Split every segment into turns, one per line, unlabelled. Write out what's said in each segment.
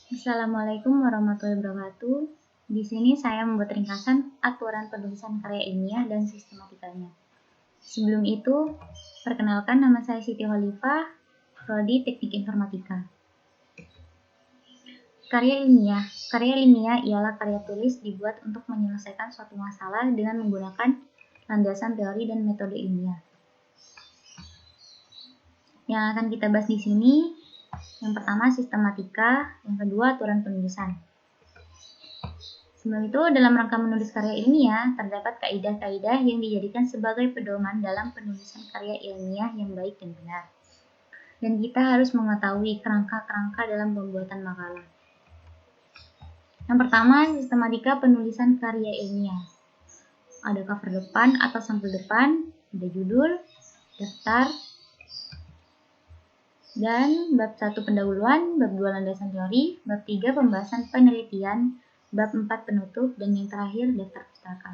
Assalamualaikum warahmatullahi wabarakatuh. Di sini saya membuat ringkasan aturan penulisan karya ilmiah dan sistematikanya. Sebelum itu, perkenalkan nama saya Siti Khalifah, Prodi Teknik Informatika. Karya ilmiah ialah karya tulis dibuat untuk menyelesaikan suatu masalah dengan menggunakan landasan teori dan metode ilmiah. Yang akan kita bahas di sini, yang pertama sistematika, yang kedua aturan penulisan. Sebelum itu, dalam rangka menulis karya ilmiah, terdapat kaidah-kaidah yang dijadikan sebagai pedoman dalam penulisan karya ilmiah yang baik dan benar. Dan kita harus mengetahui kerangka-kerangka dalam pembuatan makalah. Yang pertama, sistematika penulisan karya ilmiah. Ada cover depan atau sampul depan, ada judul, daftar, dan bab 1 pendahuluan, bab 2 landasan teori, bab 3 pembahasan penelitian, bab 4 penutup, dan yang terakhir daftar pustaka.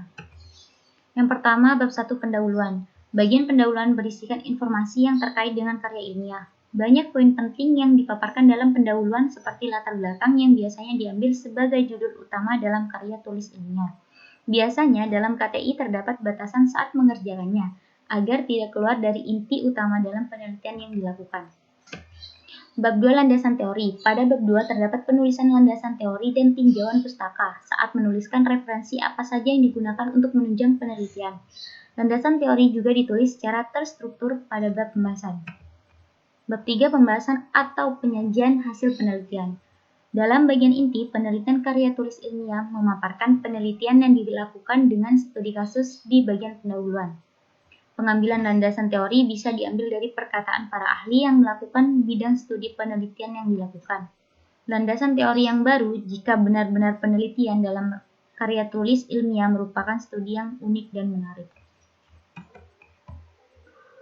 Yang pertama, bab 1 pendahuluan. Bagian pendahuluan berisikan informasi yang terkait dengan karya ilmiah. Banyak poin penting yang dipaparkan dalam pendahuluan seperti latar belakang yang biasanya diambil sebagai judul utama dalam karya tulis ilmiah. Biasanya dalam KTI terdapat batasan saat mengerjakannya, agar tidak keluar dari inti utama dalam penelitian yang dilakukan. Bab 2 landasan teori. Pada bab 2 terdapat penulisan landasan teori dan tinjauan pustaka saat menuliskan referensi apa saja yang digunakan untuk menunjang penelitian. Landasan teori juga ditulis secara terstruktur pada bab pembahasan. Bab 3 pembahasan atau penyajian hasil penelitian. Dalam bagian inti, penelitian karya tulis ilmiah memaparkan penelitian yang dilakukan dengan studi kasus di bagian pendahuluan. Pengambilan landasan teori bisa diambil dari perkataan para ahli yang melakukan bidang studi penelitian yang dilakukan. Landasan teori yang baru jika benar-benar penelitian dalam karya tulis ilmiah merupakan studi yang unik dan menarik.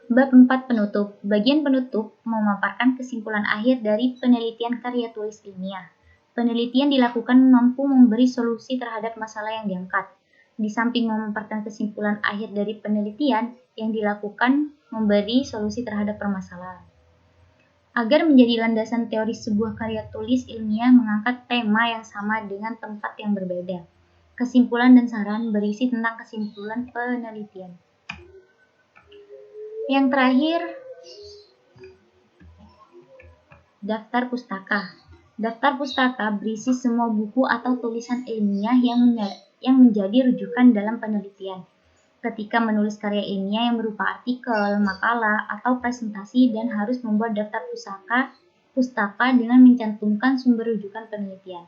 Bab 4 penutup. Bagian penutup memaparkan kesimpulan akhir dari penelitian karya tulis ilmiah. Penelitian dilakukan mampu memberi solusi terhadap masalah yang diangkat. Di samping memaparkan kesimpulan akhir dari penelitian yang dilakukan memberi solusi terhadap permasalahan. Agar menjadi landasan teori sebuah karya tulis ilmiah mengangkat tema yang sama dengan tempat yang berbeda. Kesimpulan dan saran berisi tentang kesimpulan penelitian. Yang terakhir, daftar pustaka. Daftar pustaka berisi semua buku atau tulisan ilmiah yang menjadi rujukan dalam penelitian. Ketika menulis karya ilmiah yang berupa artikel, makalah, atau presentasi dan harus membuat daftar pustaka dengan mencantumkan sumber rujukan penelitian.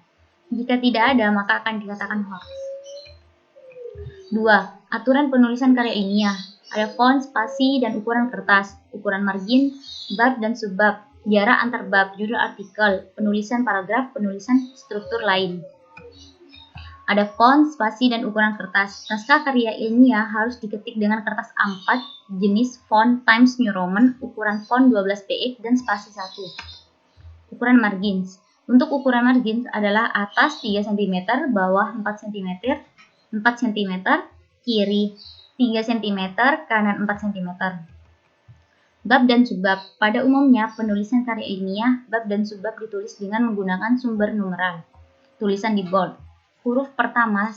Jika tidak ada, maka akan dikatakan hoax. 2. Aturan penulisan karya ilmiah. Ada font, spasi, dan ukuran kertas, ukuran margin, bab dan subbab, jarak antar bab, judul artikel, penulisan paragraf, penulisan struktur lain. Ada font, spasi, dan ukuran kertas. Naskah karya ilmiah harus diketik dengan kertas A4, jenis font Times New Roman, ukuran font 12 px dan spasi 1. Ukuran margins. Untuk ukuran margins adalah atas 3 cm, bawah 4 cm, 4 cm, kiri 3 cm, kanan 4 cm. Bab dan subbab. Pada umumnya, penulisan karya ilmiah, bab dan subbab ditulis dengan menggunakan sumber numeral. Tulisan di bold. Huruf pertama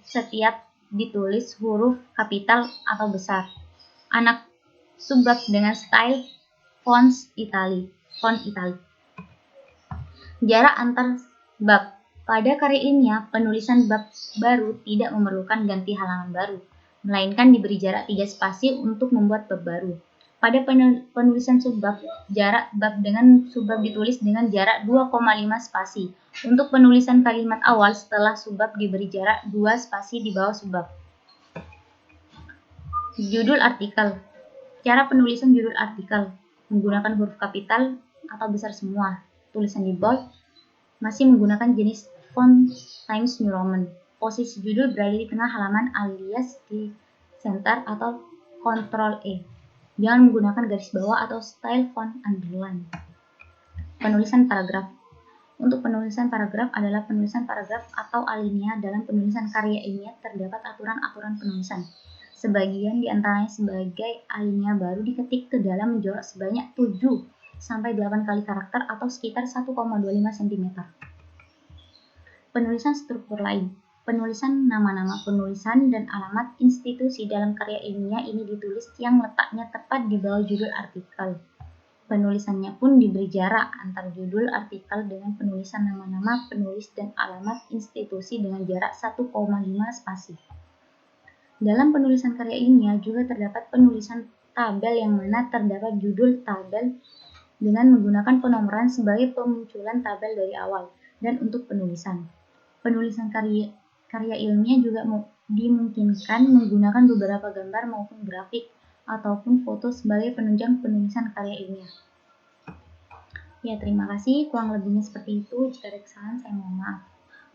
setiap ditulis huruf kapital atau besar. Anak subbab dengan style font italic. Jarak antar bab. Pada karya ilmiah, penulisan bab baru tidak memerlukan ganti halaman baru, melainkan diberi jarak 3 spasi untuk membuat bab baru. Pada penulisan subbab, jarak bab dengan subbab ditulis dengan jarak 2,5 spasi. Untuk penulisan kalimat awal setelah subbab diberi jarak 2 spasi di bawah subbab. Judul artikel. Cara penulisan judul artikel menggunakan huruf kapital atau besar semua. Tulisan di bold masih menggunakan jenis font Times New Roman. Posisi judul berada di tengah halaman alias di center atau Ctrl E. Jangan menggunakan garis bawah atau style font underline. Penulisan paragraf. Untuk penulisan paragraf adalah penulisan paragraf atau alinea dalam penulisan karya ilmiah terdapat aturan-aturan penulisan. Sebagian diantaranya sebagai alinea baru diketik ke dalam menjorok sebanyak 7-8 kali karakter atau sekitar 1,25 cm. Penulisan struktur lain. Penulisan nama-nama penulisan dan alamat institusi dalam karya ilmiah ini ditulis yang letaknya tepat di bawah judul artikel. Penulisannya pun diberi jarak antara judul artikel dengan penulisan nama-nama penulis dan alamat institusi dengan jarak 1,5 spasi. Dalam penulisan karya ilmiah juga terdapat penulisan tabel yang mana terdapat judul tabel dengan menggunakan penomoran sebagai pemunculan tabel dari awal dan untuk penulisan. Penulisan karya ilmiah juga dimungkinkan menggunakan beberapa gambar maupun grafik ataupun foto sebagai penunjang penulisan karya ilmiah. Ya, terima kasih. Kurang lebihnya seperti itu. Jika ada kesalahan, saya mohon maaf.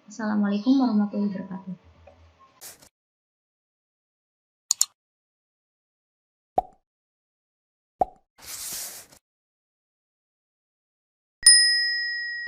Wassalamualaikum warahmatullahi wabarakatuh.